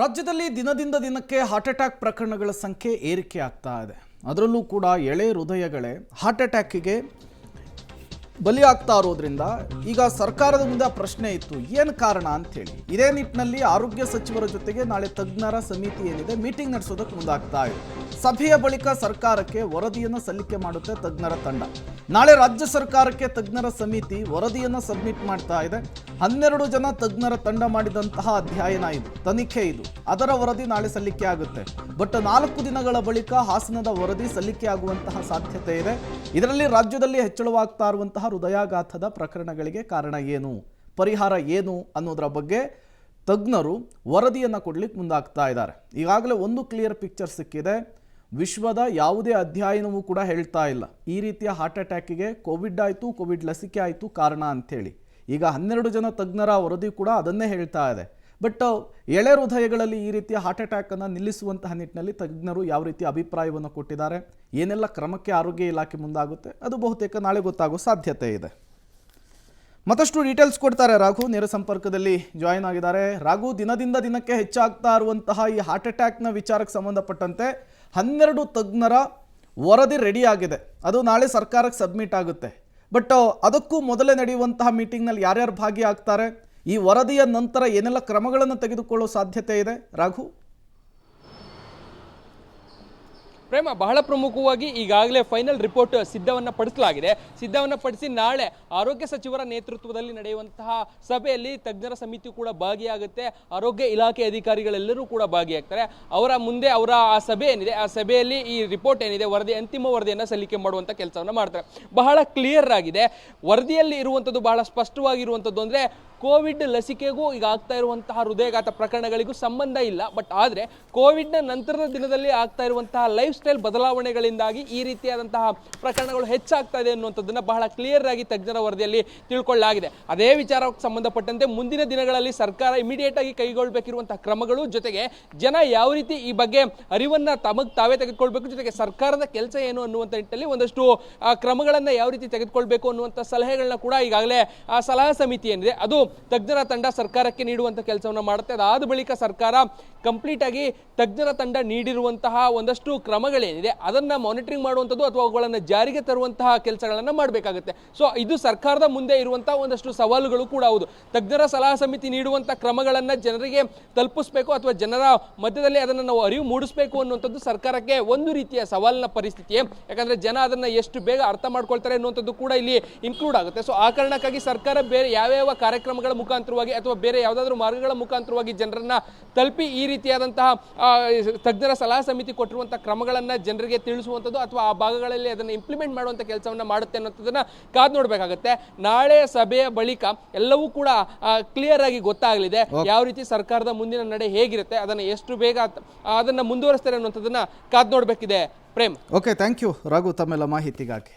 ರಾಜ್ಯದಲ್ಲಿ ದಿನದಿಂದ ದಿನಕ್ಕೆ ಹಾರ್ಟ್ ಅಟ್ಯಾಕ್ ಪ್ರಕರಣಗಳ ಸಂಖ್ಯೆ ಏರಿಕೆ ಆಗ್ತಾ ಇದೆ. ಅದರಲ್ಲೂ ಕೂಡ ಎಳೆ ಹೃದಯಗಳೇ ಹಾರ್ಟ್ ಅಟ್ಯಾಕಿಗೆ ಬಲಿಯಾಗ್ತಾ ಇರೋದ್ರಿಂದ ಈಗ ಸರ್ಕಾರದ ಮುಂದೆ ಪ್ರಶ್ನೆ ಇತ್ತು, ಏನು ಕಾರಣ ಅಂತೇಳಿ. ಇದೇ ನಿಟ್ಟಿನಲ್ಲಿ ಆರೋಗ್ಯ ಸಚಿವರ ಜೊತೆಗೆ ನಾಳೆ ತಜ್ಞರ ಸಮಿತಿ ಏನಿದೆ ಮೀಟಿಂಗ್ ನಡೆಸೋದಕ್ಕೆ ಮುಂದಾಗ್ತಾ ಇದೆ. ಸಭೆಯ ಬಳಿಕ ಸರ್ಕಾರಕ್ಕೆ ವರದಿಯನ್ನು ಸಲ್ಲಿಕೆ ಮಾಡುತ್ತೆ ತಜ್ಞರ ತಂಡ. ನಾಳೆ ರಾಜ್ಯ ಸರ್ಕಾರಕ್ಕೆ ತಜ್ಞರ ಸಮಿತಿ ವರದಿಯನ್ನು ಸಬ್ಮಿಟ್ ಮಾಡ್ತಾ ಇದೆ. 12 ಜನ ತಜ್ಞರ ತಂಡ ಮಾಡಿದಂತಹ ಅಧ್ಯಯನ ಇದು, ತನಿಖೆ ಇದು. ಅದರ ವರದಿ ನಾಳೆ ಸಲ್ಲಿಕೆ ಆಗುತ್ತೆ. ಬಟ್ 4 ದಿನಗಳ ಬಳಿಕ ಹಾಸನದ ವರದಿ ಸಲ್ಲಿಕೆ ಆಗುವಂತಹ ಸಾಧ್ಯತೆ ಇದೆ. ಇದರಲ್ಲಿ ರಾಜ್ಯದಲ್ಲಿ ಹೆಚ್ಚಳವಾಗ್ತಾ ಇರುವಂತಹ ಹೃದಯಾಘಾತದ ಪ್ರಕರಣಗಳಿಗೆ ಕಾರಣ ಏನು, ಪರಿಹಾರ ಏನು ಅನ್ನೋದರ ಬಗ್ಗೆ ತಜ್ಞರು ವರದಿಯನ್ನು ಕೊಡ್ಲಿಕ್ಕೆ ಮುಂದಾಗ್ತಾ ಇದ್ದಾರೆ. ಈಗಾಗಲೇ ಒಂದು ಕ್ಲಿಯರ್ ಪಿಕ್ಚರ್ ಸಿಕ್ಕಿದೆ. ವಿಶ್ವದ ಯಾವುದೇ ಅಧ್ಯಯನವೂ ಕೂಡ ಹೇಳ್ತಾ ಇಲ್ಲ ಈ ರೀತಿಯ ಹಾರ್ಟ್ ಅಟ್ಯಾಕಿಗೆ ಕೋವಿಡ್ ಆಯಿತು, ಕೋವಿಡ್ ಲಸಿಕೆ ಆಯಿತು ಕಾರಣ ಅಂಥೇಳಿ. ಈಗ 12 ಜನ ತಜ್ಞರ ವರದಿ ಕೂಡ ಅದನ್ನೇ ಹೇಳ್ತಾ ಇದೆ. ಬಟ್ ಎಳೆ ಹೃದಯಗಳಲ್ಲಿ ಈ ರೀತಿಯ ಹಾರ್ಟ್ ಅಟ್ಯಾಕನ್ನು ನಿಲ್ಲಿಸುವಂತಹ ನಿಟ್ಟಿನಲ್ಲಿ ತಜ್ಞರು ಯಾವ ರೀತಿಯ ಅಭಿಪ್ರಾಯವನ್ನು ಕೊಟ್ಟಿದ್ದಾರೆ, ಏನೆಲ್ಲ ಕ್ರಮಕ್ಕೆ ಆರೋಗ್ಯ ಇಲಾಖೆ ಮುಂದಾಗುತ್ತೆ, ಅದು ಬಹುತೇಕ ನಾಳೆ ಗೊತ್ತಾಗೋ ಸಾಧ್ಯತೆ ಇದೆ. ಮತ್ತಷ್ಟು ಡೀಟೇಲ್ಸ್ ಕೊಡ್ತಾರೆ ರಾಘು, ನೇರ ಸಂಪರ್ಕದಲ್ಲಿ ಜಾಯಿನ್ ಆಗಿದ್ದಾರೆ. ರಾಘು, ದಿನದಿಂದ ದಿನಕ್ಕೆ ಹೆಚ್ಚಾಗ್ತಾ ಇರುವಂತಹ ಈ ಹಾರ್ಟ್ ಅಟ್ಯಾಕ್ನ ವಿಚಾರಕ್ಕೆ ಸಂಬಂಧಪಟ್ಟಂತೆ 12 ತಜ್ಞರ ವರದಿ ರೆಡಿ ಆಗಿದೆ. ಅದು ನಾಳೆ ಸರ್ಕಾರಕ್ಕೆ ಸಬ್ಮಿಟ್ ಆಗುತ್ತೆ. ಬಟ್ ಅದಕ್ಕೂ ಮೊದಲೇ ನಡೆಯುವಂತಹ ಮೀಟಿಂಗ್ನಲ್ಲಿ ಯಾರ್ಯಾರು ಭಾಗಿಯಾಗ್ತಾರೆ, ಈ ವರದಿಯ ನಂತರ ಏನೆಲ್ಲ ಕ್ರಮಗಳನ್ನು ತೆಗೆದುಕೊಳ್ಳೋ ಸಾಧ್ಯತೆ ಇದೆ ರಾಘು? ಪ್ರೇಮ, ಬಹಳ ಪ್ರಮುಖವಾಗಿ ಈಗಾಗಲೇ ಫೈನಲ್ ರಿಪೋರ್ಟ್ ಸಿದ್ಧವನ್ನು ಪಡಿಸಿ ನಾಳೆ ಆರೋಗ್ಯ ಸಚಿವರ ನೇತೃತ್ವದಲ್ಲಿ ನಡೆಯುವಂತಹ ಸಭೆಯಲ್ಲಿ ತಜ್ಞರ ಸಮಿತಿ ಕೂಡ ಭಾಗಿಯಾಗುತ್ತೆ. ಆರೋಗ್ಯ ಇಲಾಖೆ ಅಧಿಕಾರಿಗಳೆಲ್ಲರೂ ಕೂಡ ಭಾಗಿಯಾಗ್ತಾರೆ. ಅವರ ಮುಂದೆ ಅವರ ಆ ಸಭೆ ಏನಿದೆ, ಆ ಸಭೆಯಲ್ಲಿ ಈ ರಿಪೋರ್ಟ್ ಏನಿದೆ ಅಂತಿಮ ವರದಿಯನ್ನು ಸಲ್ಲಿಕೆ ಮಾಡುವಂಥ ಕೆಲಸವನ್ನು ಮಾಡ್ತಾರೆ. ಬಹಳ ಕ್ಲಿಯರ್ ಆಗಿದೆ ವರದಿಯಲ್ಲಿ ಇರುವಂಥದ್ದು, ಬಹಳ ಸ್ಪಷ್ಟವಾಗಿರುವಂಥದ್ದು ಅಂದರೆ ಕೋವಿಡ್ ಲಸಿಕೆಗೂ ಈಗ ಆಗ್ತಾ ಇರುವಂತಹ ಹೃದಯಾಘಾತ ಪ್ರಕರಣಗಳಿಗೂ ಸಂಬಂಧ ಇಲ್ಲ. ಬಟ್ ಆದರೆ ಕೋವಿಡ್ನ ನಂತರದ ದಿನದಲ್ಲಿ ಆಗ್ತಾ ಇರುವಂತಹ ಲೈಫ್ ಸ್ಟೈಲ್ ಬದಲಾವಣೆಗಳಿಂದಾಗಿ ಈ ರೀತಿಯಾದಂತಹ ಪ್ರಕರಣಗಳು ಹೆಚ್ಚಾಗ್ತಾ ಇದೆ ಅನ್ನುವಂಥದ್ದನ್ನು ಬಹಳ ಕ್ಲಿಯರ್ ಆಗಿ ತಜ್ಞರ ವರದಿಯಲ್ಲಿ ತಿಳ್ಕೊಳ್ಳಲಾಗಿದೆ. ಅದೇ ವಿಚಾರಕ್ಕೆ ಸಂಬಂಧಪಟ್ಟಂತೆ ಮುಂದಿನ ದಿನಗಳಲ್ಲಿ ಸರ್ಕಾರ ಇಮಿಡಿಯೇಟ್ ಆಗಿ ಕೈಗೊಳ್ಳಬೇಕಿರುವಂತಹ ಕ್ರಮಗಳು, ಜೊತೆಗೆ ಜನ ಯಾವ ರೀತಿ ಈ ಬಗ್ಗೆ ಅರಿವನ್ನು ತಾವೇ ತೆಗೆದುಕೊಳ್ಬೇಕು, ಜೊತೆಗೆ ಸರ್ಕಾರದ ಕೆಲಸ ಏನು ಅನ್ನುವಂಥ ನಿಟ್ಟಿನಲ್ಲಿ ಒಂದಷ್ಟು ಕ್ರಮಗಳನ್ನು ಯಾವ ರೀತಿ ತೆಗೆದುಕೊಳ್ಬೇಕು ಅನ್ನುವಂಥ ಸಲಹೆಗಳನ್ನ ಕೂಡ ಈಗಾಗಲೇ ಆ ಸಲಹಾ ಸಮಿತಿ ಏನಿದೆ ಅದು ತಜ್ಞರ ತಂಡ ಸರ್ಕಾರಕ್ಕೆ ನೀಡುವಂಥ ಕೆಲಸವನ್ನು ಮಾಡುತ್ತೆ. ಅದಾದ ಬಳಿಕ ಸರ್ಕಾರ ಕಂಪ್ಲೀಟ್ ಆಗಿ ತಜ್ಞರ ತಂಡ ನೀಡಿರುವಂತಹ ಒಂದಷ್ಟು ಕ್ರಮಗಳೇನಿದೆ ಅದನ್ನ ಮಾನಿಟರಿಂಗ್ ಮಾಡುವಂಥದ್ದು ಅಥವಾ ಅವುಗಳನ್ನು ಜಾರಿಗೆ ತರುವಂತಹ ಕೆಲಸಗಳನ್ನು ಮಾಡಬೇಕಾಗುತ್ತೆ. ಸೊ ಇದು ಸರ್ಕಾರದ ಮುಂದೆ ಇರುವಂತಹ ಒಂದಷ್ಟು ಸವಾಲುಗಳು ಕೂಡ ಹೌದು. ತಜ್ಞರ ಸಲಹಾ ಸಮಿತಿ ನೀಡುವಂತಹ ಕ್ರಮಗಳನ್ನು ಜನರಿಗೆ ತಲುಪಿಸಬೇಕು ಅಥವಾ ಜನರ ಮಧ್ಯದಲ್ಲಿ ಅದನ್ನು ನಾವು ಅರಿವು ಮೂಡಿಸಬೇಕು ಅನ್ನುವಂಥದ್ದು ಸರ್ಕಾರಕ್ಕೆ ಒಂದು ರೀತಿಯ ಸವಾಲಿನ ಪರಿಸ್ಥಿತಿ. ಯಾಕಂದ್ರೆ ಜನ ಅದನ್ನ ಎಷ್ಟು ಬೇಗ ಅರ್ಥ ಮಾಡ್ಕೊಳ್ತಾರೆ ಅನ್ನುವಂಥದ್ದು ಕೂಡ ಇಲ್ಲಿ ಇನ್ಕ್ಲೂಡ್ ಆಗುತ್ತೆ. ಸೊ ಆ ಕಾರಣಕ್ಕಾಗಿ ಸರ್ಕಾರ ಬೇರೆ ಯಾವ ಕಾರ್ಯಕ್ರಮಗಳ ಮುಖಾಂತರವಾಗಿ ಅಥವಾ ಬೇರೆ ಯಾವುದಾದ್ರೂ ಮಾರ್ಗಗಳ ಮುಖಾಂತರವಾಗಿ ಜನರನ್ನ ತಲುಪಿ ಈ ರೀತಿಯಾದಂತಹ ತಜ್ಞರ ಸಲಹಾ ಸಮಿತಿ ಕೊಟ್ಟಿರುವಂತಹ ಕ್ರಮಗಳನ್ನ ಜನರಿಗೆ ತಿಳಿಸುವಂಥದ್ದು ಅಥವಾ ಆ ಭಾಗಗಳಲ್ಲಿ ಅದನ್ನು ಇಂಪ್ಲಿಮೆಂಟ್ ಮಾಡುವಂಥ ಕೆಲಸವನ್ನ ಮಾಡುತ್ತೆ ಅನ್ನೋದನ್ನ ಕಾದು ನೋಡಬೇಕಾಗುತ್ತೆ. ನಾಳೆ ಸಭೆಯ ಬಳಿಕ ಎಲ್ಲವೂ ಕೂಡ ಕ್ಲಿಯರ್ ಆಗಿ ಗೊತ್ತಾಗಲಿದೆ ಯಾವ ರೀತಿ ಸರ್ಕಾರದ ಮುಂದಿನ ನಡೆ ಹೇಗಿರುತ್ತೆ, ಅದನ್ನ ಎಷ್ಟು ಬೇಗ ಅದನ್ನ ಮುಂದುವರಿಸ್ತಾರೆ ಅನ್ನುವಂಥದ್ದನ್ನ ಕಾದು ನೋಡಬೇಕಿದೆ. Prem. Okay, thank you Raghu ತಮ್ಮೆಲ್ಲ ಮಾಹಿತಿಗಾಗಿ.